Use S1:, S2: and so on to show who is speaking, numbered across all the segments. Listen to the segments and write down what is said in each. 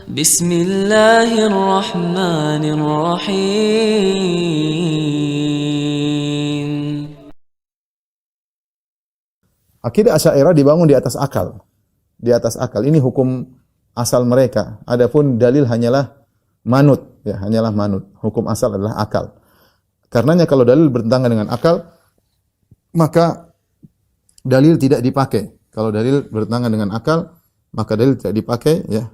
S1: Bismillahirrahmanirrahim.
S2: Akidah Asy'ariyah dibangun di atas akal. Di atas akal. Ini hukum asal mereka. Adapun dalil hanyalah manut, ya, hanyalah manut. Hukum asal adalah akal. Karenanya kalau dalil bertentangan dengan akal, maka dalil tidak dipakai. Kalau dalil bertentangan dengan akal, maka dalil tidak dipakai, ya.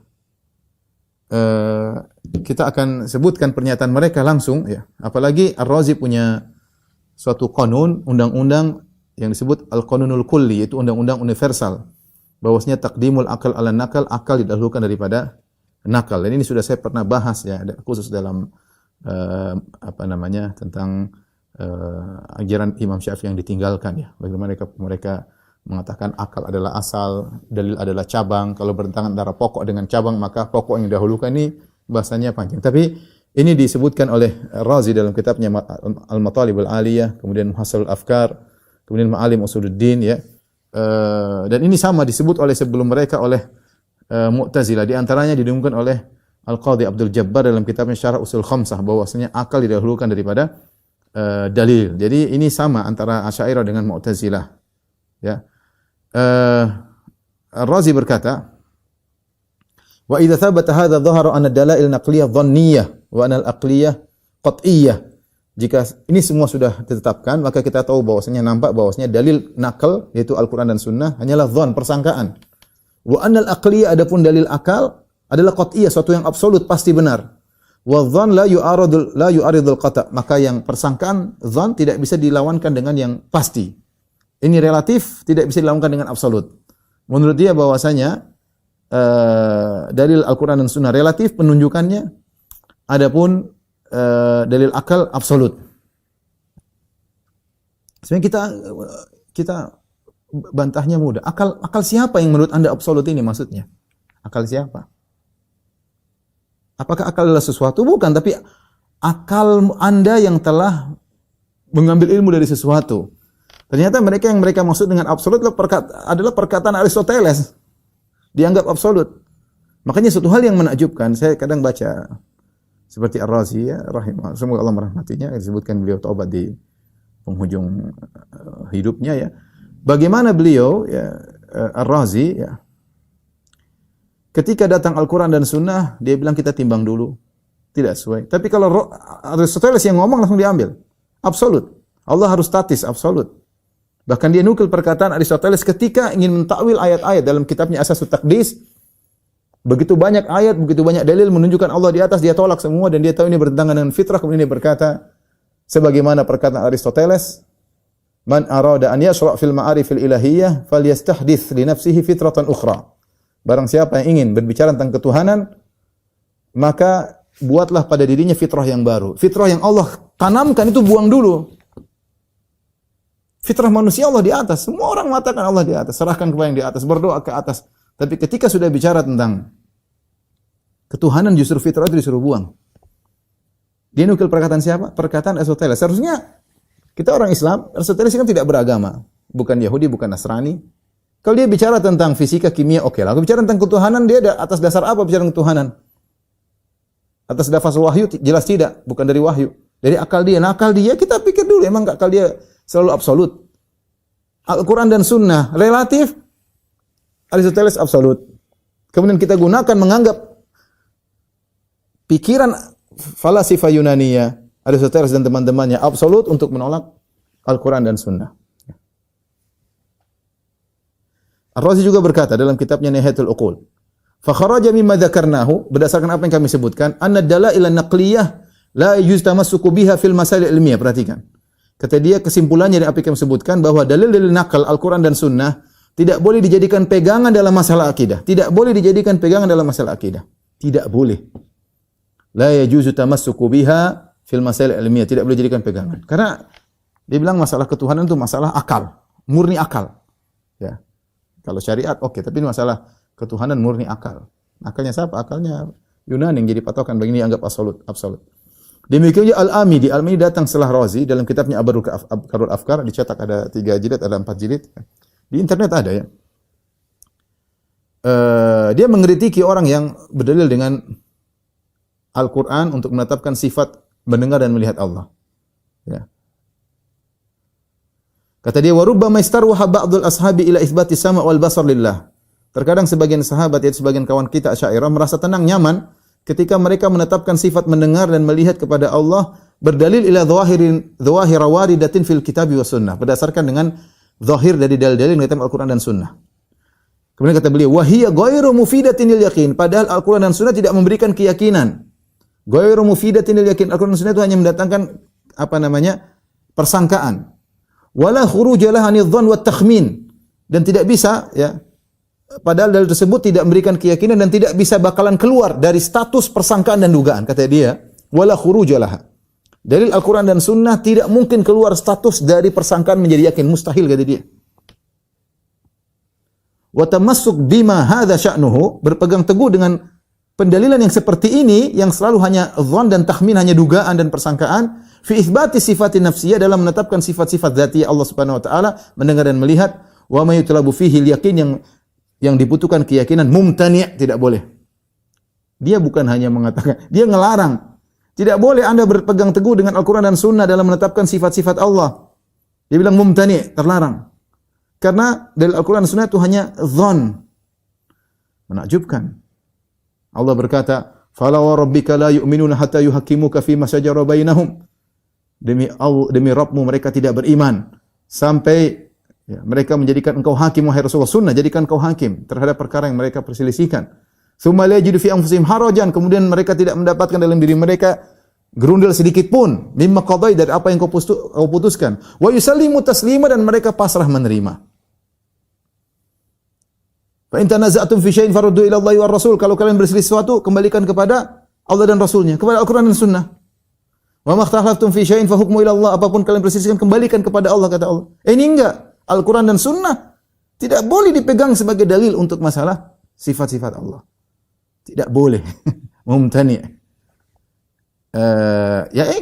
S2: Kita akan sebutkan pernyataan mereka langsung, ya. Apalagi Ar-Razi punya suatu qanun, undang-undang yang disebut Al-Qanunul Kulli, yaitu undang-undang universal. Bahwasanya taqdimul akal ala nakal, akal didahulukan daripada nakal. Dan ini sudah saya pernah bahas, ya, khusus dalam tentang ajaran Imam Syafi'i yang ditinggalkan, ya. Bagaimana mereka mengatakan akal adalah asal, dalil adalah cabang. Kalau bertentangan antara pokok dengan cabang, maka pokok yang didahulukan. Ini bahasanya panjang. Tapi ini disebutkan oleh Razi dalam kitabnya Al-Matalib Al-Aliyah, kemudian Muhassalul Afkar, kemudian Ma'alim Usuluddin, ya. Dan ini sama disebut oleh sebelum mereka oleh Mu'tazilah. Di antaranya didengungkan oleh Al-Qadhi Abdul Jabbar dalam kitabnya Syarah Usul Khamsah, bahwasanya akal didahulukan daripada dalil. Jadi ini sama antara Asy'ariyah dengan Mu'tazilah, ya. Ar-Razi berkata, "Wa idza thabata hadza dhahara anna dalail naqliyah dhanniyah wa anna al-aqliyah qat'iyyah." Jika ini semua sudah ditetapkan, maka kita tahu bahwasanya nampak bahwasanya dalil nakal yaitu Al-Qur'an dan Sunnah hanyalah dhon, persangkaan. Wa annal aqliyah, adapun dalil akal adalah qat'iyyah, suatu yang absolut, pasti benar. Wa dhon la yu'aridul qata', maka yang persangkaan dhon tidak bisa dilawankan dengan yang pasti. Ini relatif, tidak bisa dilawankan dengan absolut. Menurut dia bahwasanya dalil Al-Qur'an dan Sunnah relatif penunjukannya, adapun dalil akal absolut. Sebenarnya kita bantahnya mudah. Akal siapa yang menurut Anda absolut ini maksudnya? Akal siapa? Apakah akal adalah sesuatu? Bukan, tapi akal Anda yang telah mengambil ilmu dari sesuatu. Ternyata mereka yang mereka maksud dengan absolut adalah perkataan Aristoteles. Dianggap absolut. Makanya suatu hal yang menakjubkan, saya kadang baca seperti Ar-Razi, ya, rahimahullah, semoga Allah merahmatinya, disebutkan beliau taubat di penghujung hidupnya, ya. Bagaimana beliau, ya, Ar-Razi, ya, ketika datang Al-Quran dan Sunnah, dia bilang kita timbang dulu, tidak sesuai. Tapi kalau Aristoteles yang ngomong langsung diambil, absolut. Allah harus statis, absolut. Bahkan dia nukil perkataan Aristoteles ketika ingin mentakwil ayat-ayat dalam kitabnya Asasut Taqdis. Begitu banyak ayat, begitu banyak dalil menunjukkan Allah di atas, dia tolak semua dan dia tahu ini bertentangan dengan fitrah. Kemudian dia berkata, sebagaimana perkataan Aristoteles, "Man arada an yashra' fil ma'arifil ilahiyyah falyastahdits li nafsihi fitratan ukhra." Barang siapa yang ingin berbicara tentang ketuhanan, maka buatlah pada dirinya fitrah yang baru. Fitrah yang Allah tanamkan itu buang dulu. Fitrah manusia Allah di atas. Semua orang mengatakan Allah di atas. Serahkan kepada yang di atas, berdoa ke atas. Tapi ketika sudah bicara tentang ketuhanan, justru fitrah itu disuruh buang. Dia nukil perkataan siapa? Perkataan Aristoteles. Seharusnya kita orang Islam, Aristoteles kan tidak beragama. Bukan Yahudi, bukan Nasrani. Kalau dia bicara tentang fisika, kimia, oke lah. Kalau bicara tentang ketuhanan, dia atas dasar apa bicara tentang ketuhanan? Atas dasar wahyu? Jelas tidak. Bukan dari wahyu. Dari akal dia. Nah, akal dia, kita pikir dulu. Emang akal dia selalu absolut? Al-Quran dan Sunnah relatif, Aristoteles absolut. Kemudian kita gunakan menganggap pikiran falasifah Yunaniyah, Aristoteles dan teman-temannya absolut untuk menolak Al-Quran dan Sunnah. Ar-Razi juga berkata dalam kitabnya Nihayatul Uqul, "Fa kharaja mimma dzakarnahu", berdasarkan apa yang kami sebutkan, "anna dalail an-naqliyah la yujtamassuku biha fil masail ilmiah." Perhatikan. Kata dia, kesimpulannya dari apa yang kami sebutkan bahwa dalil-dalil nakal Al-Quran dan Sunnah tidak boleh dijadikan pegangan dalam masalah akidah. Tidak boleh dijadikan pegangan dalam masalah akidah. Tidak boleh. La yajuzu tamassuku biha fil masail ilmiah. Tidak boleh dijadikan pegangan. Karena dia bilang masalah ketuhanan itu masalah akal, murni akal. Ya. Kalau syariat oke, tapi masalah ketuhanan murni akal. Akalnya siapa? Akalnya Yunani yang jadi patokan bagi ini anggap absolut. Demikian juga Al-Amidi. Al-Amidi datang setelah Razi dalam kitabnya Abkarul Afkar, dicetak ada 3 jilid, ada 4 jilid. Di internet ada, ya. dia mengkritiki orang yang berdalil dengan Al-Quran untuk menetapkan sifat mendengar dan melihat Allah. Ya. Kata dia, warubbama istarwaha ba'dul ashabi ila itsbati sama' wal basar lillah. Terkadang sebagian sahabat, yaitu sebagian kawan kita Asy'ariyah merasa tenang, nyaman ketika mereka menetapkan sifat mendengar dan melihat kepada Allah berdalil ila dhawahir waridatin fil kitabi was sunnah, berdasarkan dengan zahir dari dalil-dalil dalam Al-Quran dan Sunnah. Kemudian kata beliau, wahiyya ghairu mufidatin lil yaqin, padahal Al-Quran dan Sunnah tidak memberikan keyakinan. Ghairu mufidatin lil yaqin, Al-Quran dan Sunnah itu hanya mendatangkan persangkaan. Wala khuruja laha anidh dhann wat takhmin, dan tidak bisa, ya, padahal dalil tersebut tidak memberikan keyakinan dan tidak bisa bakalan keluar dari status persangkaan dan dugaan. Kata dia, wala khuruja laha, dalil Al-Quran dan Sunnah tidak mungkin keluar status dari persangkaan menjadi yakin, mustahil, kata dia. Wa tamassuk bima hadza sya'nuhu, berpegang teguh dengan pendalilan yang seperti ini, yang selalu hanya dhann dan takhmin, hanya dugaan dan persangkaan, fi itsbati sifatin nafsiyah, dalam menetapkan sifat-sifat dzatiyah Allah Subhanahu wa taala, mendengar dan melihat, wa may yutlabu fihi al-yaqin, yang dibutuhkan keyakinan, mumtani', tidak boleh. Dia bukan hanya mengatakan, dia ngelarang. Tidak boleh Anda berpegang teguh dengan Al-Quran dan Sunnah dalam menetapkan sifat-sifat Allah. Dia bilang mumtani', terlarang. Karena dari Al-Quran dan Sunnah itu hanya dhann. Menakjubkan. Allah berkata, fala wa rabbika la yu'minuna hatta yuhaqqimuka fi ma shajara bainahum. Demi Rabbmu mereka tidak beriman sampai, ya, mereka menjadikan engkau hakim, wahai Rasulullah. Sunnah, jadikan engkau hakim terhadap perkara yang mereka perselisihkan. Tsumma la yajidu fi anfusihim harajan, kemudian mereka tidak mendapatkan dalam diri mereka gerundel sedikit pun, mimma qadai, dari apa yang kau putuskan. Wa yusallimu taslima, dan mereka pasrah menerima. Fa in tanaza'tum fi syai'in faruddu ila Allahi war Rasul, kalau kalian berselisih sesuatu, kembalikan kepada Allah dan Rasulnya, kepada Al-Quran dan Sunnah. Wa makhtalaftum fi syai'in fa hukmu ila Allah, apapun kalian perselisihkan, kembalikan kepada Allah, kata Allah. Ini enggak, Al-Quran dan Sunnah tidak boleh dipegang sebagai dalil untuk masalah sifat-sifat Allah. Tidak boleh. Mumtani'.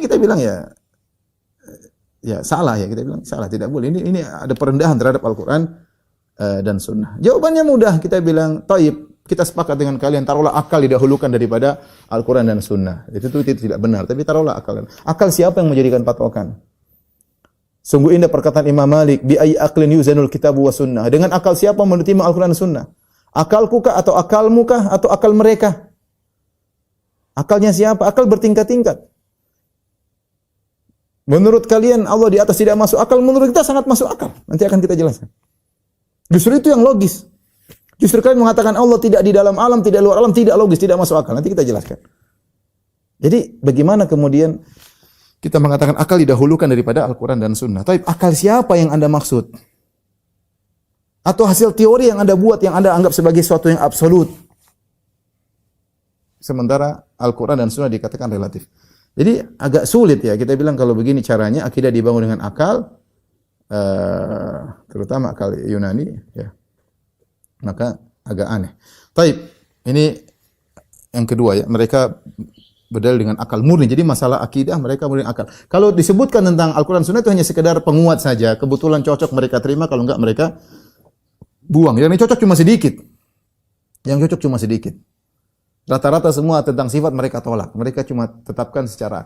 S2: Kita bilang salah, ya kita bilang salah, tidak boleh. Ini ada perendahan terhadap Al-Quran dan Sunnah. Jawabannya mudah, kita bilang, taib, kita sepakat dengan kalian, taruhlah akal didahulukan daripada Al-Quran dan Sunnah. Itu tidak benar, tapi taruhlah akal. Akal siapa yang menjadikan patokan? Sungguh indah perkataan Imam Malik, bi ayyi aqlin yuzanul kitabu wa sunnah. Dengan akal siapa menerima Al-Quran dan Sunnah? Akalku kah, atau akalmu kah, atau akal mereka? Akalnya siapa? Akal bertingkat-tingkat. Menurut kalian Allah di atas tidak masuk akal, menurut kita sangat masuk akal. Nanti akan kita jelaskan. Justru itu yang logis. Justru kalian mengatakan Allah tidak di dalam alam, tidak luar alam, tidak logis, tidak masuk akal. Nanti kita jelaskan. Jadi bagaimana kemudian kita mengatakan akal didahulukan daripada Al-Quran dan Sunnah? Tapi akal siapa yang Anda maksud? Atau hasil teori yang Anda buat, yang Anda anggap sebagai sesuatu yang absolut? Sementara Al-Quran dan Sunnah dikatakan relatif. Jadi agak sulit, ya kita bilang kalau begini caranya akidah dibangun dengan akal, terutama akal Yunani, ya, maka agak aneh. Taib, ini yang kedua, ya, mereka berdalil dengan akal murni. Jadi masalah akidah mereka murni akal. Kalau disebutkan tentang Al-Quran Sunnah itu hanya sekedar penguat saja, kebetulan cocok mereka terima, kalau enggak mereka buang. Yang cocok cuma sedikit. Yang cocok cuma sedikit. Rata-rata semua tentang sifat mereka tolak. Mereka cuma tetapkan secara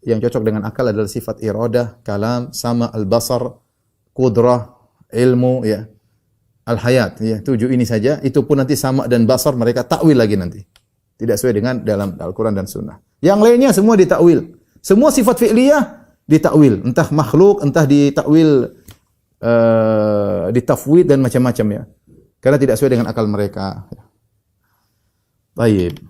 S2: yang cocok dengan akal adalah sifat iradah, kalam, sama, al-basar, qudrah, ilmu, ya, al-hayat, ya, 7 ini saja. Itu pun nanti sama dan basar mereka takwil lagi nanti. Tidak sesuai dengan dalam Al-Quran dan Sunnah. Yang lainnya semua ditakwil. Semua sifat fi'liyah ditakwil. Entah makhluk, entah ditakwil, ditafwid dan macam-macam, ya. Karena tidak sesuai dengan akal mereka. Baik.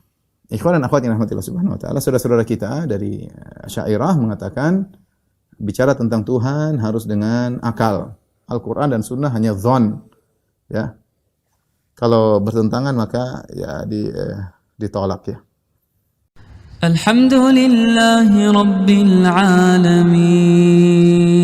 S2: Ikhwan dan akhwat yang rahmatillah subhanahu wa ta'ala, saudara-saudara kita dari Asy'ariyah mengatakan bicara tentang Tuhan harus dengan akal. Al-Quran dan Sunnah hanya dhann, ya. Kalau bertentangan maka ya ditolak, ya.
S1: Alhamdulillahi rabbil alamin.